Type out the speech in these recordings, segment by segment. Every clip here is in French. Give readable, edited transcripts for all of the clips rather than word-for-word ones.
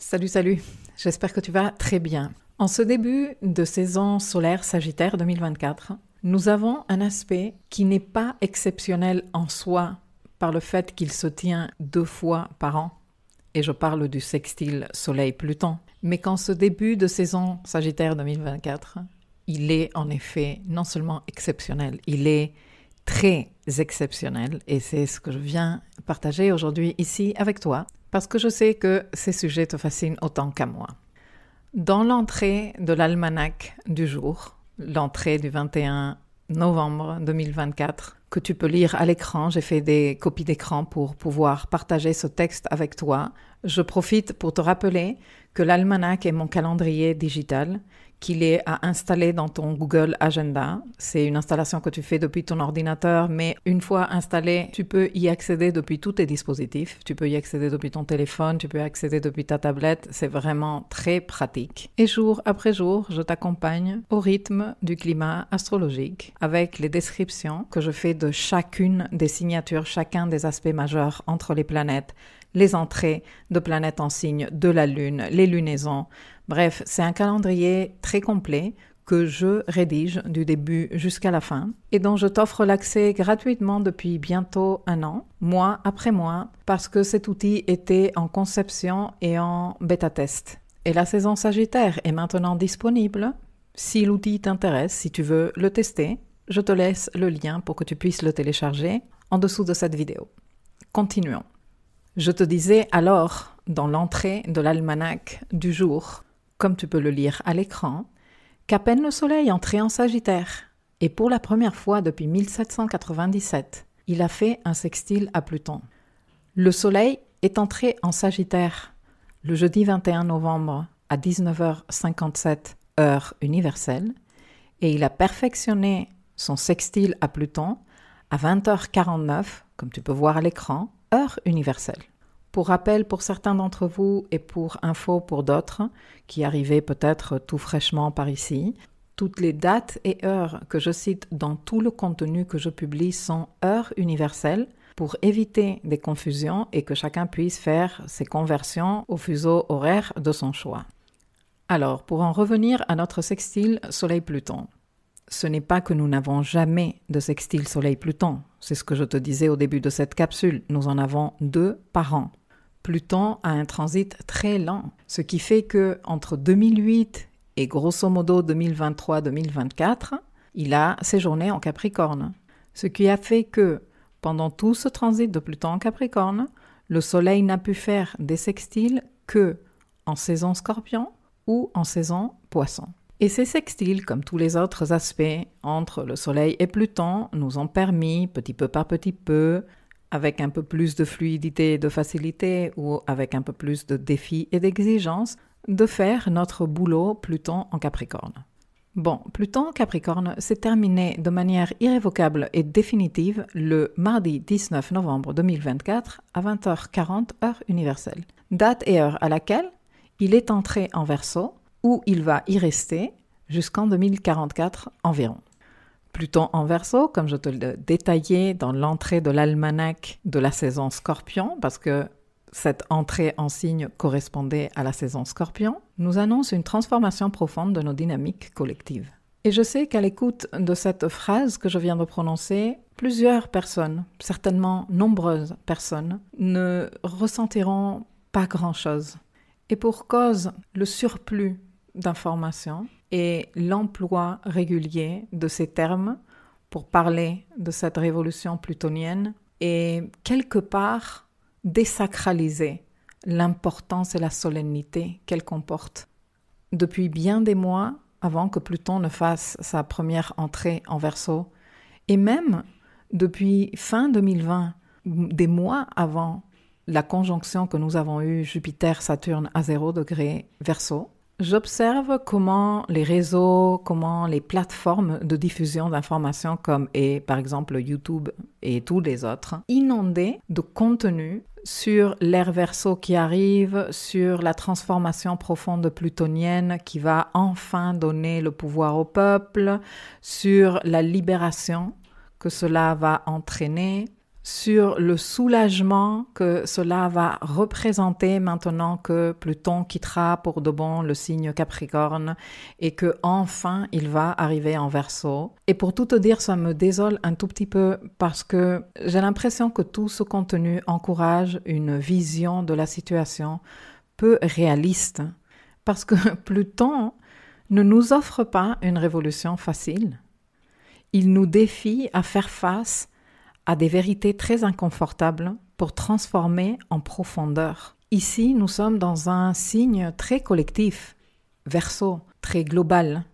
Salut, salut, j'espère que tu vas très bien. En ce début de saison solaire Sagittaire 2024, nous avons un aspect qui n'est pas exceptionnel en soi par le fait qu'il se tient 2 fois par an, et je parle du sextile Soleil-Pluton, mais qu'en ce début de saison Sagittaire 2024, il est en effet non seulement exceptionnel, il est très exceptionnel, et c'est ce que je viens partager aujourd'hui ici avec toi, parce que je sais que ces sujets te fascinent autant qu'à moi. Dans l'entrée de l'almanach du jour, l'entrée du 21 novembre 2024, que tu peux lire à l'écran, j'ai fait des copies d'écran pour pouvoir partager ce texte avec toi. Je profite pour te rappeler que l'almanach est mon calendrier digital, qu'il est à installer dans ton Google Agenda. C'est une installation que tu fais depuis ton ordinateur, mais une fois installé, tu peux y accéder depuis tous tes dispositifs. Tu peux y accéder depuis ton téléphone, tu peux y accéder depuis ta tablette. C'est vraiment très pratique. Et jour après jour, je t'accompagne au rythme du climat astrologique avec les descriptions que je fais de chacune des signatures, chacun des aspects majeurs entre les planètes, les entrées de planètes en signe de la Lune, les lunaisons. Bref, c'est un calendrier très complet que je rédige du début jusqu'à la fin et dont je t'offre l'accès gratuitement depuis bientôt 1 an, mois après mois, parce que cet outil était en conception et en bêta-test. Et la saison Sagittaire est maintenant disponible. Si l'outil t'intéresse, si tu veux le tester, je te laisse le lien pour que tu puisses le télécharger en dessous de cette vidéo. Continuons. Je te disais alors, dans l'entrée de l'almanach du jour, comme tu peux le lire à l'écran, qu'à peine le Soleil entrait en Sagittaire, et pour la première fois depuis 1797, il a fait un sextile à Pluton. Le Soleil est entré en Sagittaire le jeudi 21 novembre à 19h57 heure universelle, et il a perfectionné son sextile à Pluton à 20h49, comme tu peux voir à l'écran, heure universelle. Pour rappel pour certains d'entre vous et pour info pour d'autres qui arrivaient peut-être tout fraîchement par ici, toutes les dates et heures que je cite dans tout le contenu que je publie sont heures universelles pour éviter des confusions et que chacun puisse faire ses conversions au fuseau horaire de son choix. Alors, pour en revenir à notre sextile Soleil-Pluton, ce n'est pas que nous n'avons jamais de sextile Soleil-Pluton. C'est ce que je te disais au début de cette capsule. Nous en avons 2 par an. Pluton a un transit très lent, ce qui fait que entre 2008 et grosso modo 2023-2024, il a séjourné en Capricorne. Ce qui a fait que pendant tout ce transit de Pluton en Capricorne, le Soleil n'a pu faire des sextiles que en saison Scorpion ou en saison Poisson. Et ces sextiles, comme tous les autres aspects entre le Soleil et Pluton, nous ont permis, petit peu par petit peu, avec un peu plus de fluidité et de facilité ou avec un peu plus de défis et d'exigences, de faire notre boulot Pluton en Capricorne. Bon, Pluton en Capricorne s'est terminé de manière irrévocable et définitive le mardi 19 novembre 2024 à 20h40 heure universelle. Date et heure à laquelle il est entré en Verseau, où il va y rester jusqu'en 2044 environ. Pluton en Verseau, comme je te le détaillais dans l'entrée de l'almanach de la saison Scorpion, parce que cette entrée en signe correspondait à la saison Scorpion, nous annonce une transformation profonde de nos dynamiques collectives. Et je sais qu'à l'écoute de cette phrase que je viens de prononcer, plusieurs personnes, certainement nombreuses personnes, ne ressentiront pas grand-chose. Et pour cause, le surplus d'informations et l'emploi régulier de ces termes pour parler de cette révolution plutonienne et quelque part désacraliser l'importance et la solennité qu'elle comporte. Depuis bien des mois, avant que Pluton ne fasse sa première entrée en Verseau, et même depuis fin 2020, des mois avant la conjonction que nous avons eue Jupiter-Saturne à 0 degré Verseau, j'observe comment les réseaux, comment les plateformes de diffusion d'informations comme par exemple YouTube et tous les autres, inondés de contenu sur l'ère Verseau qui arrive, sur la transformation profonde plutonienne qui va enfin donner le pouvoir au peuple, sur la libération que cela va entraîner, sur le soulagement que cela va représenter maintenant que Pluton quittera pour de bon le signe Capricorne et que enfin il va arriver en Verseau. Et pour tout te dire, ça me désole un tout petit peu parce que j'ai l'impression que tout ce contenu encourage une vision de la situation peu réaliste parce que Pluton ne nous offre pas une révolution facile. Il nous défie à faire face à des vérités très inconfortables pour transformer en profondeur. Ici, nous sommes dans un signe très collectif, Verseau, très global,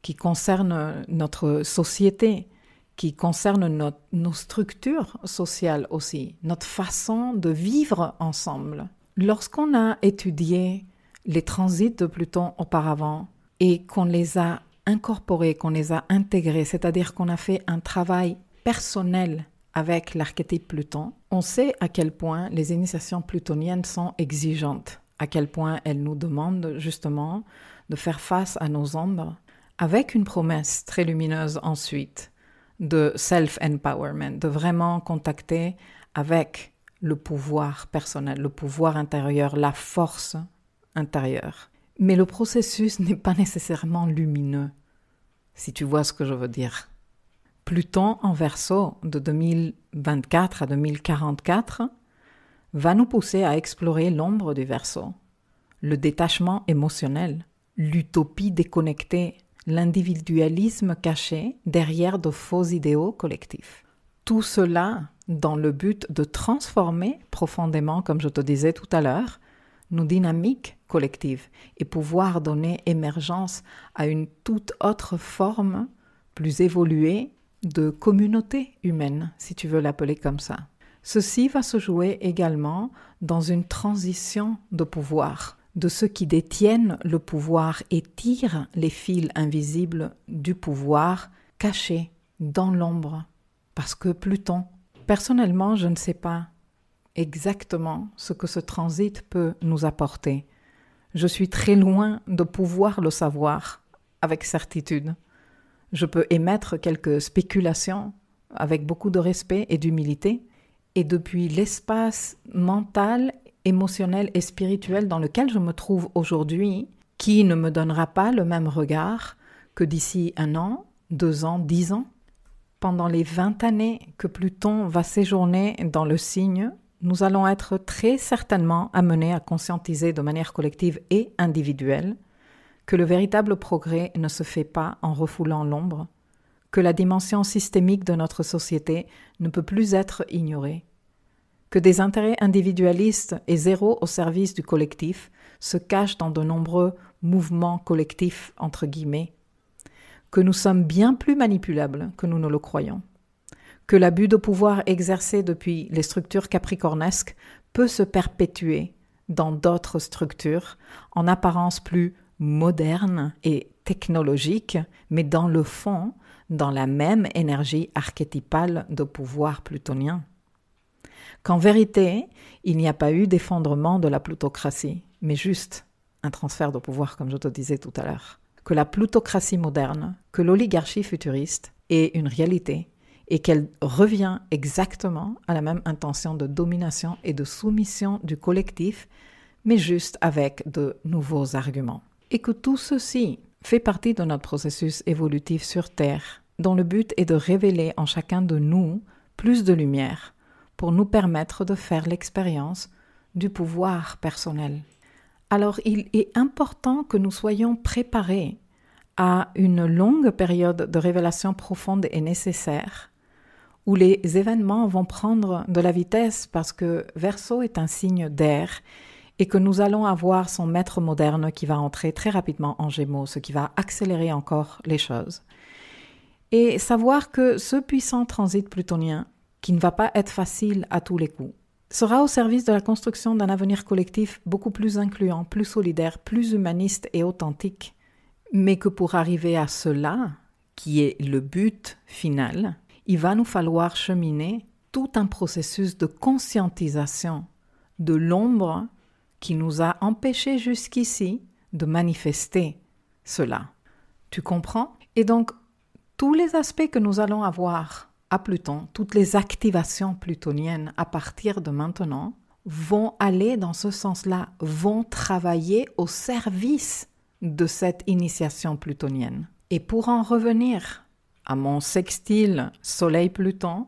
qui concerne notre société, qui concerne nos structures sociales aussi, notre façon de vivre ensemble. Lorsqu'on a étudié les transits de Pluton auparavant et qu'on les a incorporés, qu'on les a intégrés, c'est-à-dire qu'on a fait un travail personnel avec l'archétype Pluton, on sait à quel point les initiations plutoniennes sont exigeantes, à quel point elles nous demandent justement de faire face à nos ombres, avec une promesse très lumineuse ensuite de self-empowerment, de vraiment contacter avec le pouvoir personnel, le pouvoir intérieur, la force intérieure. Mais le processus n'est pas nécessairement lumineux, si tu vois ce que je veux dire. Pluton en Verseau de 2024 à 2044 va nous pousser à explorer l'ombre du Verseau, le détachement émotionnel, l'utopie déconnectée, l'individualisme caché derrière de faux idéaux collectifs. Tout cela dans le but de transformer profondément, comme je te disais tout à l'heure, nos dynamiques collectives et pouvoir donner émergence à une toute autre forme plus évoluée de communauté humaine, si tu veux l'appeler comme ça. Ceci va se jouer également dans une transition de pouvoir, de ceux qui détiennent le pouvoir et tirent les fils invisibles du pouvoir cachés dans l'ombre. Parce que Pluton, personnellement, je ne sais pas exactement ce que ce transit peut nous apporter. Je suis très loin de pouvoir le savoir avec certitude. Je peux émettre quelques spéculations avec beaucoup de respect et d'humilité. Et depuis l'espace mental, émotionnel et spirituel dans lequel je me trouve aujourd'hui, qui ne me donnera pas le même regard que d'ici 1 an, 2 ans, 10 ans. Pendant les 20 années que Pluton va séjourner dans le signe, nous allons être très certainement amenés à conscientiser de manière collective et individuelle que le véritable progrès ne se fait pas en refoulant l'ombre, que la dimension systémique de notre société ne peut plus être ignorée, que des intérêts individualistes et zéro au service du collectif se cachent dans de nombreux mouvements collectifs, entre guillemets, que nous sommes bien plus manipulables que nous ne le croyons, que l'abus de pouvoir exercé depuis les structures capricornesques peut se perpétuer dans d'autres structures, en apparence plus modernes et technologiques, mais dans le fond, dans la même énergie archétypale de pouvoir plutonien. Qu'en vérité, il n'y a pas eu d'effondrement de la plutocratie, mais juste un transfert de pouvoir, comme je te disais tout à l'heure. Que la plutocratie moderne, que l'oligarchie futuriste est une réalité et qu'elle revient exactement à la même intention de domination et de soumission du collectif, mais juste avec de nouveaux arguments. Et que tout ceci fait partie de notre processus évolutif sur Terre, dont le but est de révéler en chacun de nous plus de lumière pour nous permettre de faire l'expérience du pouvoir personnel. Alors il est important que nous soyons préparés à une longue période de révélation profonde et nécessaire, où les événements vont prendre de la vitesse parce que Verseau est un signe d'air et que nous allons avoir son maître moderne qui va entrer très rapidement en Gémeaux, ce qui va accélérer encore les choses. Et savoir que ce puissant transit plutonien, qui ne va pas être facile à tous les coups, sera au service de la construction d'un avenir collectif beaucoup plus incluant, plus solidaire, plus humaniste et authentique. Mais que pour arriver à cela, qui est le but final, il va nous falloir cheminer tout un processus de conscientisation de l'ombre qui nous a empêchés jusqu'ici de manifester cela. Tu comprends? Et donc, tous les aspects que nous allons avoir à Pluton, toutes les activations plutoniennes à partir de maintenant vont aller dans ce sens-là, vont travailler au service de cette initiation plutonienne. Et pour en revenir à mon sextile Soleil-Pluton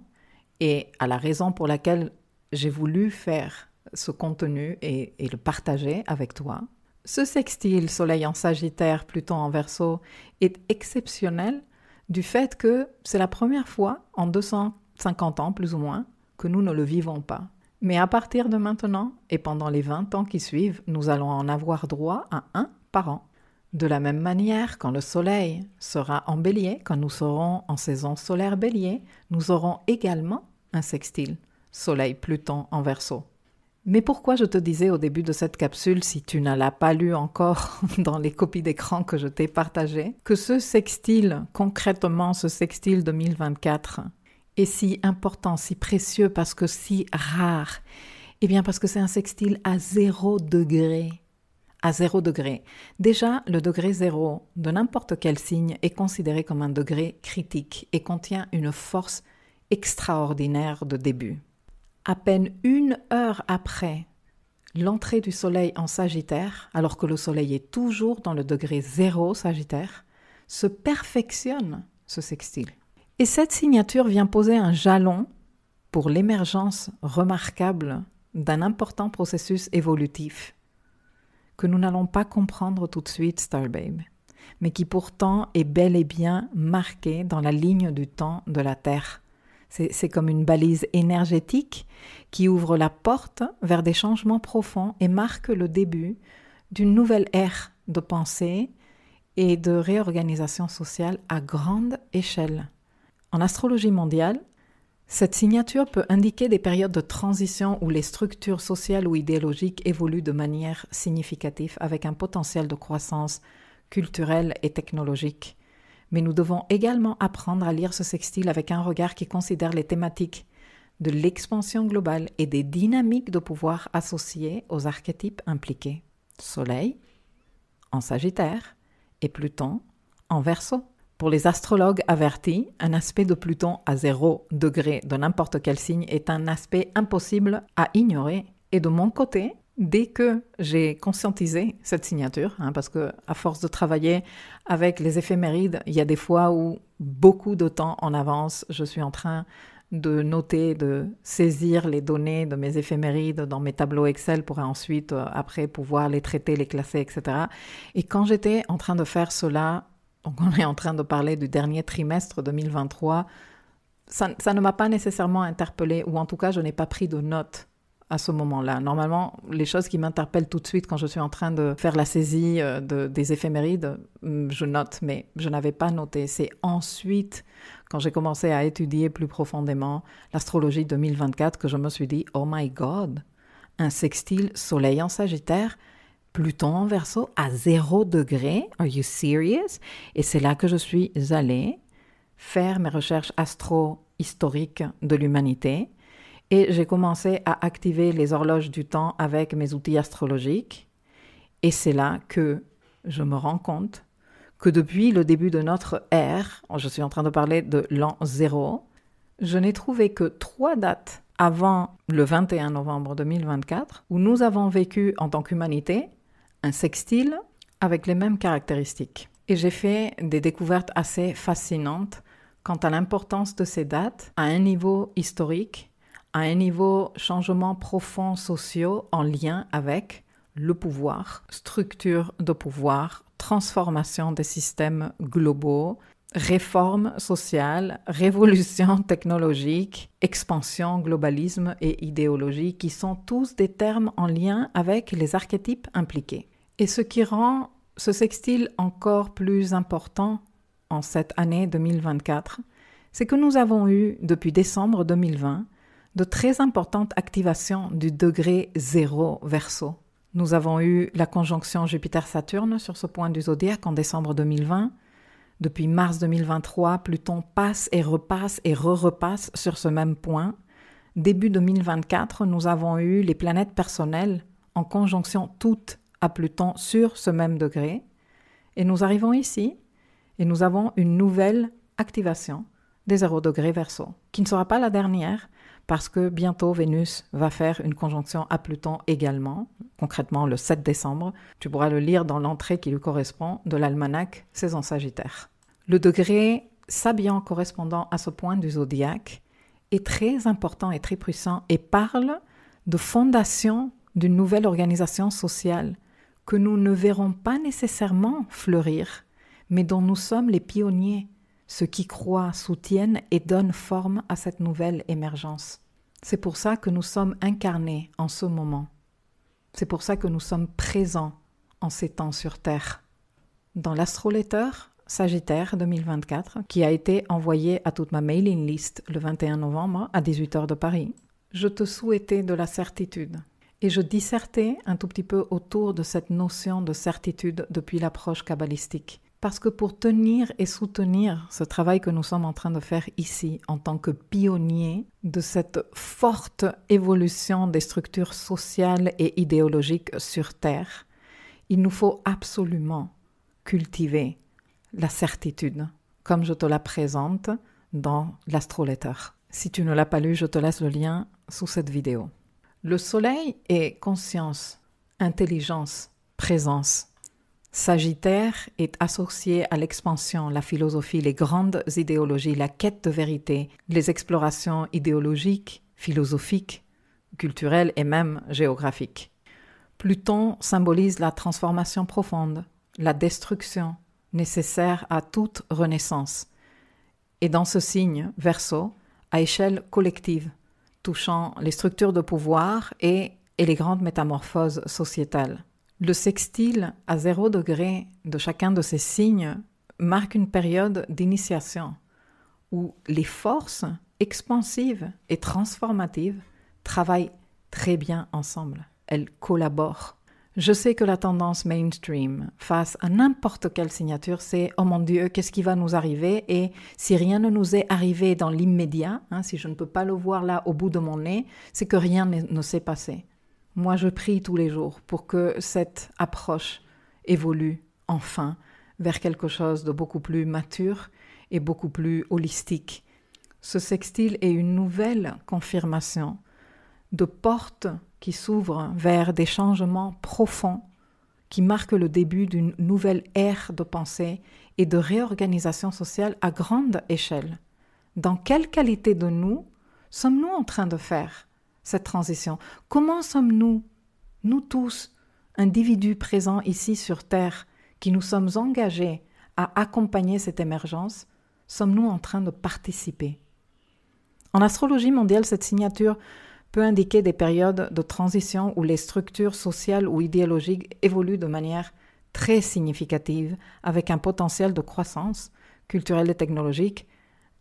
et à la raison pour laquelle j'ai voulu faire ce contenu et le partager avec toi, ce sextile Soleil en Sagittaire, Pluton en Verseau est exceptionnel du fait que c'est la première fois en 250 ans plus ou moins que nous ne le vivons pas. Mais à partir de maintenant et pendant les 20 ans qui suivent, nous allons en avoir droit à un par an. De la même manière, quand le Soleil sera en Bélier, quand nous serons en saison solaire Bélier, nous aurons également un sextile Soleil-Pluton en Verseau. Mais pourquoi je te disais au début de cette capsule, si tu ne l'as pas lu encore dans les copies d'écran que je t'ai partagées, que ce sextile, concrètement ce sextile 2024, est si important, si précieux, parce que si rare? Eh bien parce que c'est un sextile à 0 degré. À 0 degré. Déjà, le degré 0 de n'importe quel signe est considéré comme un degré critique et contient une force extraordinaire de début. À peine 1 heure après l'entrée du Soleil en Sagittaire, alors que le Soleil est toujours dans le degré 0 Sagittaire, se perfectionne ce sextile. Et cette signature vient poser un jalon pour l'émergence remarquable d'un important processus évolutif que nous n'allons pas comprendre tout de suite, Starbabe, mais qui pourtant est bel et bien marqué dans la ligne du temps de la Terre. C'est comme une balise énergétique qui ouvre la porte vers des changements profonds et marque le début d'une nouvelle ère de pensée et de réorganisation sociale à grande échelle. En astrologie mondiale, cette signature peut indiquer des périodes de transition où les structures sociales ou idéologiques évoluent de manière significative avec un potentiel de croissance culturelle et technologique. Mais nous devons également apprendre à lire ce sextile avec un regard qui considère les thématiques de l'expansion globale et des dynamiques de pouvoir associées aux archétypes impliqués. Soleil en Sagittaire et Pluton en Verseau. Pour les astrologues avertis, un aspect de Pluton à 0 degré de n'importe quel signe est un aspect impossible à ignorer. Et de mon côté, dès que j'ai conscientisé cette signature, parce que à force de travailler avec les éphémérides, il y a des fois où beaucoup de temps en avance, je suis en train de noter, de saisir les données de mes éphémérides dans mes tableaux Excel pour ensuite, après, pouvoir les traiter, les classer, etc. Et quand j'étais en train de faire cela, donc on est en train de parler du dernier trimestre 2023, ça ne m'a pas nécessairement interpellée, ou en tout cas, je n'ai pas pris de notes à ce moment-là. Normalement, les choses qui m'interpellent tout de suite quand je suis en train de faire la saisie des éphémérides, je note, mais je n'avais pas noté. C'est ensuite, quand j'ai commencé à étudier plus profondément l'astrologie 2024, que je me suis dit « Oh my God, un sextile Soleil en Sagittaire, Pluton en Verseau à 0 degré, are you serious ?» Et c'est là que je suis allée faire mes recherches astro-historiques de l'humanité. Et j'ai commencé à activer les horloges du temps avec mes outils astrologiques. Et c'est là que je me rends compte que depuis le début de notre ère, je suis en train de parler de l'an 0, je n'ai trouvé que 3 dates avant le 21 novembre 2024 où nous avons vécu en tant qu'humanité un sextile avec les mêmes caractéristiques. Et j'ai fait des découvertes assez fascinantes quant à l'importance de ces dates à un niveau historique, à un niveau changement profond sociaux en lien avec le pouvoir, structure de pouvoir, transformation des systèmes globaux, réforme sociale, révolution technologique, expansion, globalisme et idéologie, qui sont tous des termes en lien avec les archétypes impliqués. Et ce qui rend ce sextile encore plus important en cette année 2024, c'est que nous avons eu, depuis décembre 2020, de très importantes activations du degré 0 Verseau. Nous avons eu la conjonction Jupiter-Saturne sur ce point du zodiaque en décembre 2020. Depuis mars 2023, Pluton passe et repasse et re-repasse sur ce même point. Début 2024, nous avons eu les planètes personnelles en conjonction toutes à Pluton sur ce même degré. Et nous arrivons ici et nous avons une nouvelle activation des 0 degrés Verseau, qui ne sera pas la dernière, parce que bientôt Vénus va faire une conjonction à Pluton également, concrètement le 7 décembre. Tu pourras le lire dans l'entrée qui lui correspond de l'almanach saison Sagittaire. Le degré Sabian correspondant à ce point du zodiaque est très important et très puissant et parle de fondation d'une nouvelle organisation sociale que nous ne verrons pas nécessairement fleurir, mais dont nous sommes les pionniers, ceux qui croient, soutiennent et donnent forme à cette nouvelle émergence. C'est pour ça que nous sommes incarnés en ce moment. C'est pour ça que nous sommes présents en ces temps sur Terre. Dans l'astroletter Sagittaire 2024, qui a été envoyé à toute ma mailing list le 21 novembre à 18h de Paris, je te souhaitais de la certitude. Et je dissertais un tout petit peu autour de cette notion de certitude depuis l'approche kabbalistique. Parce que pour tenir et soutenir ce travail que nous sommes en train de faire ici, en tant que pionniers de cette forte évolution des structures sociales et idéologiques sur Terre, il nous faut absolument cultiver la certitude, comme je te la présente dans l'astroletter. Si tu ne l'as pas lu, je te laisse le lien sous cette vidéo. Le soleil est conscience, intelligence, présence. Sagittaire est associé à l'expansion, la philosophie, les grandes idéologies, la quête de vérité, les explorations idéologiques, philosophiques, culturelles et même géographiques. Pluton symbolise la transformation profonde, la destruction nécessaire à toute renaissance. Et dans ce signe, Verseau, à échelle collective, touchant les structures de pouvoir et les grandes métamorphoses sociétales. Le sextile à 0 degré de chacun de ces signes marque une période d'initiation où les forces expansives et transformatives travaillent très bien ensemble. Elles collaborent. Je sais que la tendance mainstream face à n'importe quelle signature, c'est « Oh mon Dieu, qu'est-ce qui va nous arriver ?» Et si rien ne nous est arrivé dans l'immédiat, si je ne peux pas le voir là au bout de mon nez, c'est que rien ne s'est passé. Moi, je prie tous les jours pour que cette approche évolue enfin vers quelque chose de beaucoup plus mature et beaucoup plus holistique. Ce sextile est une nouvelle confirmation de portes qui s'ouvrent vers des changements profonds qui marquent le début d'une nouvelle ère de pensée et de réorganisation sociale à grande échelle. Dans quelle qualité de nous sommes-nous en train de faire cette transition? Comment sommes-nous, nous tous, individus présents ici sur Terre, qui nous sommes engagés à accompagner cette émergence, sommes-nous en train de participer? En astrologie mondiale, cette signature peut indiquer des périodes de transition où les structures sociales ou idéologiques évoluent de manière très significative, avec un potentiel de croissance culturelle et technologique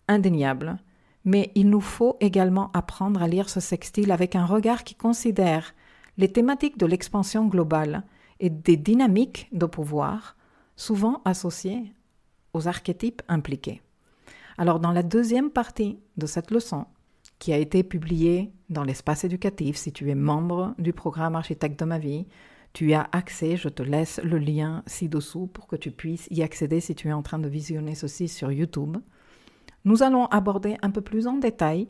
indéniable. Mais il nous faut également apprendre à lire ce sextile avec un regard qui considère les thématiques de l'expansion globale et des dynamiques de pouvoir, souvent associées aux archétypes impliqués. Alors, dans la deuxième partie de cette leçon, qui a été publiée dans l'espace éducatif, si tu es membre du programme Architecte de ma vie, tu y as accès, je te laisse le lien ci-dessous pour que tu puisses y accéder si tu es en train de visionner ceci sur YouTube. Nous allons aborder un peu plus en détail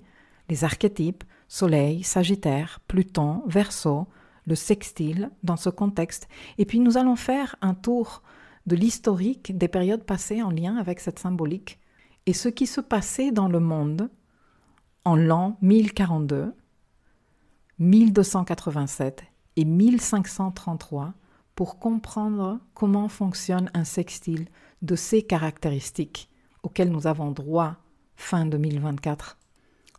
les archétypes, Soleil, Sagittaire, Pluton, Verseau, le sextile dans ce contexte. Et puis nous allons faire un tour de l'historique des périodes passées en lien avec cette symbolique et ce qui se passait dans le monde en l'an 1042, 1287 et 1533 pour comprendre comment fonctionne un sextile de ces caractéristiques auxquelles nous avons droit fin 2024.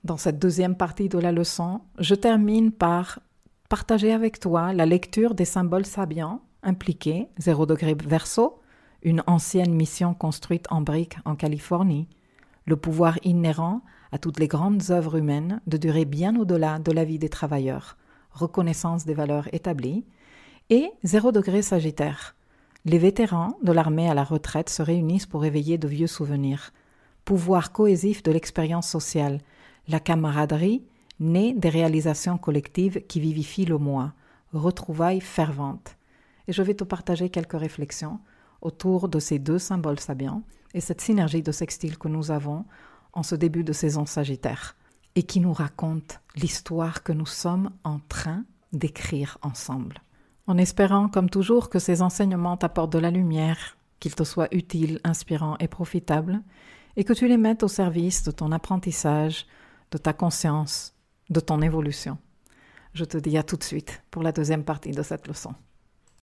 Dans cette deuxième partie de la leçon, je termine par partager avec toi la lecture des symboles sabiens impliqués, 0 degré Verseau, une ancienne mission construite en briques en Californie, le pouvoir inhérent à toutes les grandes œuvres humaines de durer bien au-delà de la vie des travailleurs, reconnaissance des valeurs établies, et 0 degré Sagittaire. Les vétérans de l'armée à la retraite se réunissent pour éveiller de vieux souvenirs. Pouvoir cohésif de l'expérience sociale, la camaraderie née des réalisations collectives qui vivifient le moi, retrouvailles ferventes. Et je vais te partager quelques réflexions autour de ces deux symboles sabiens et cette synergie de sextile que nous avons en ce début de saison Sagittaire et qui nous raconte l'histoire que nous sommes en train d'écrire ensemble. En espérant, comme toujours, que ces enseignements t'apportent de la lumière, qu'ils te soient utiles, inspirants et profitables, et que tu les mettes au service de ton apprentissage, de ta conscience, de ton évolution. Je te dis à tout de suite pour la deuxième partie de cette leçon.